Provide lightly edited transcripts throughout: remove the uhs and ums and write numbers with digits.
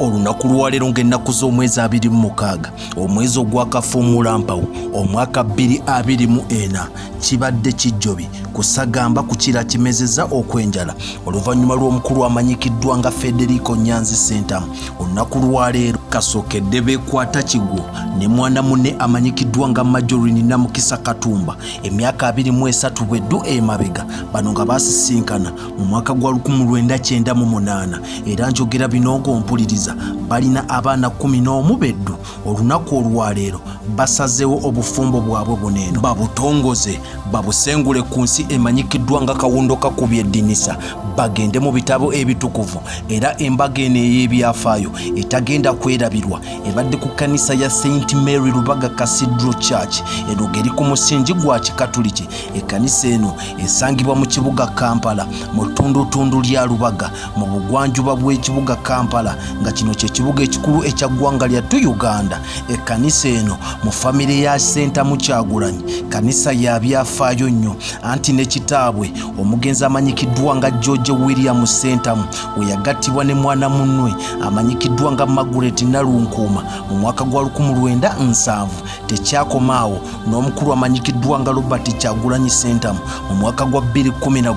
olunaku lwaleero ng'ennaku z'omwezi 26 omwezi ogwakafuumulampawu omwaka 2024 kibadde kijjobi kusagamba kukira kimezeza okwenjala oluvannyuma lw'omukulu amanyikiddwa nga Federico Nyanzi Center. Olunaku lwaleero kasookedde beekwata Kigwo ne mwana munne amanyikiddwa nga Majorini Namukisa Katumba emyaka 23 bweddu emabega bano nga basisinkana mu mwaka gwa 1998 era njogera bino ng'ompuliriza balina abaana 11 beddu. Olunaku olwaleero basazeewo obufumbo bwabwe buneeno babutongoze babusengule ku nsi emanyikiddwa nga Kawundo Kakubye Eddinisa bagende mu bitabo ebitukuvu era embaga eno ey'ebyafaayo etagenda kwerabirwa ebadde ku kkanisa ya St. Mary Lubaga Cathedral Church erugeri ku musingi gwa Kikatuliki. Ekkanisa eno esangibwa mu kibuga Kampala mu ttundutundu lya Lubaga mu bugwanjuba bw'ekibuga Kampala nga kino kye kibuga ekikulu ekya ggwanga lyattu Uganda. Ekkanisa eno mu famire ya Ssentamu Kyagulanyi kanisa ya byafaayo nnyo anti ne kitaabwe omugenzi amanyikiddwa nga George William Ssentamu we yagattibwa ne mwana munnwe amanyikiddwa nga Margaret Nalunkuuma mu mwaka gwa 1907. Tekyakomaawo n'omukulu amanyikiddwa nga Robert Kyagulanyi Ssentamu mu mwaka gwa 2011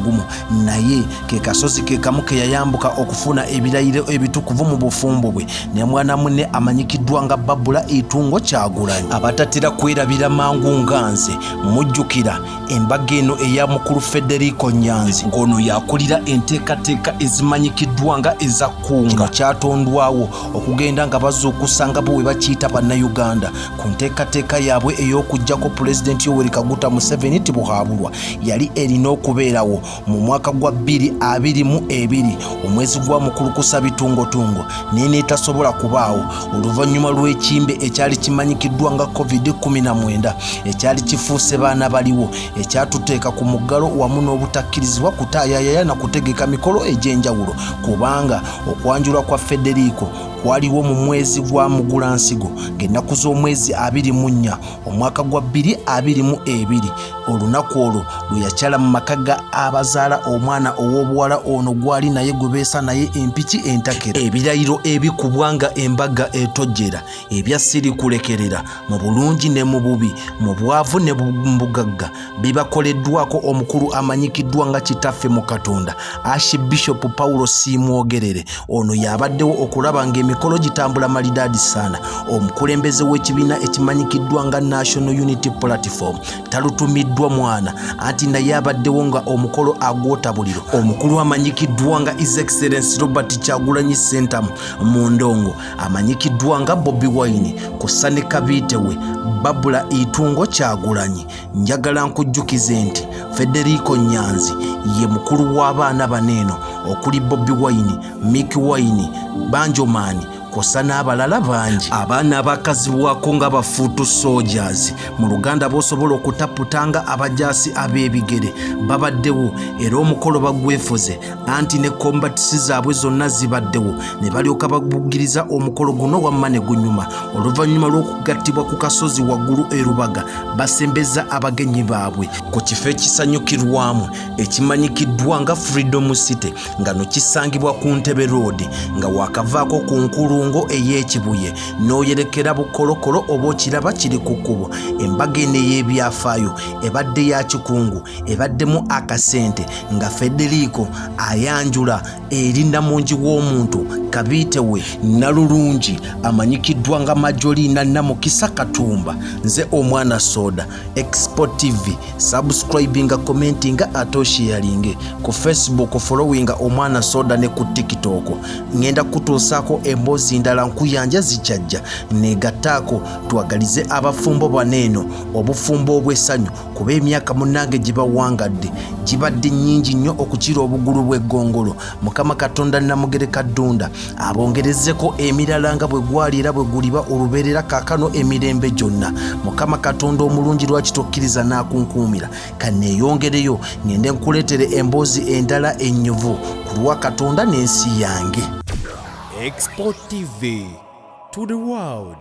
naye ke kasozi ke kamu ke yayambuka okufuna ebirayiro ebitukuvu mu bufumbo bwe ne mwana munne amanyikiddwa nga Babula Itungo Kyagulanyi. Abatatera kwerabira mangu nganze mujjukira embaga eno eya mukulu Federico Nyanzi ng'ono yakulira enteekateeka ezimanyikiddwa nga eza kunga kyatondwawo okugenda nga bazuukusa nga bwe bakiyita bannayuganda ku nteekateeka yaabwe ey'okuggyako Pulezidenti Yoweri Kaguta Museveni tibuhaabulwa yali erina okubeerawo mu mwaka gwa 2022 omwezi gwa mukulukusa bitungotungo nene etasobola kubaawo oluvannyuma lw'ekimbe ekyali kimanyikiddwa nga COVID-19 ekyali kifuuse baana baliwo ekyatuteeka ku muggalo wamu n'obutakkirizibwa kutaayayaya na kutegeka mikolo egy'enjawulo kubanga okwanjulwa kwa Federico kwaliwo mu mwezi gwa Mugulansigo ng'ennaku z'omwezi 24 omwaka gwa 2022 olunaku olwo lwe yakyala mu maka ga abazaala omwana ow'obuwala ono gwali naye gwe beesa naye empiki entakera. Ebirayiro ebikubwa nga embaga etojjera ebya siri kulekerera mu bulungi ne mu bubi mu bwavu ne mu bugagga bibakoleddwako omukulu amanyikiddwa nga kitaffe mu Katonda Archbishop Paulo Simwogerere. Ono yabaddewo okulaba ng'emikolo gitambula malidaadi saana. Omukulembeze w'ekibiina ekimanyikiddwa nga National Unity Platform talutumiddwa mwana anti naye abaddewo nga omukolo agw'otabuliro. Omukulu amanyikiddwa nga His Excellency Robert Kyagulanyi Ssentamu mu ndongo amanyikiddwa nga Bobi Wine kussa ne kabiite we Babula Itungo Kyagulanyi. Njagala nkujjukize nti Federico Nyanzi ye mukulu w'abaana baneeno okuli Bobi Wine, Mick Wine, Banjoman kosa n'abalala bangi. Abaana abakazibwako nga bafuutu soldiers mu Luganda b'osobola okutaputanga abajaasi ab'ebigere babaddewo era omukolo bagwefuze anti ne combatisi zaabwe zonna zibaddewo ne balyoka bagugiriza omukolo guno wamma ne gunyuma. Oluvannyuma lw'okugattibwa ku kasozi waggulu e Lubaga basembeza abagenyi baabwe ku kifo ekisanyukirwamu ekimanyikiddwa nga Freedom City nga no kisangibwa ku Ntebe Road nga wakavaako ku nkulu ey'ekibuye n'oyerekera bukolokolo oba okiraba kiri ku kkubo. Embaga eno ey'ebyafaayo ebadde ya kikungu ebaddemu akasente nga Federico ayanjula eri namungi w'omuntu kabiite we Nalulungi amanyikiddwa nga Majolina Namukisa Katumba. Nze omwana soda Export TV subscribinga commentinga atoshiyalinge ku Facebook followinga omwana soda ne ku TikTok. Ngenda kutuusaako emboozi ndala nkuyanja zikyajja negattaako twagalize abafumbo baneeno obufumbo obw'essanyu kuba emyaka munnange gye bawangadde gibadde nnyingi nnyo okukira obugulu bw'eggongolo. Mukama Katonda Namugere Kaddunda abongerezzeko emirala nga bwe gwali era bwe guliba olubeerera kaakano emirembe gyonna. Mukama Katonda omulungi lwaki tokkiriza n'akunkuumira kanneeyongereyo ngende nkuleetere emboozi endala ennyuvu ku lwa Katonda n'ensi yange. Export TV to the world.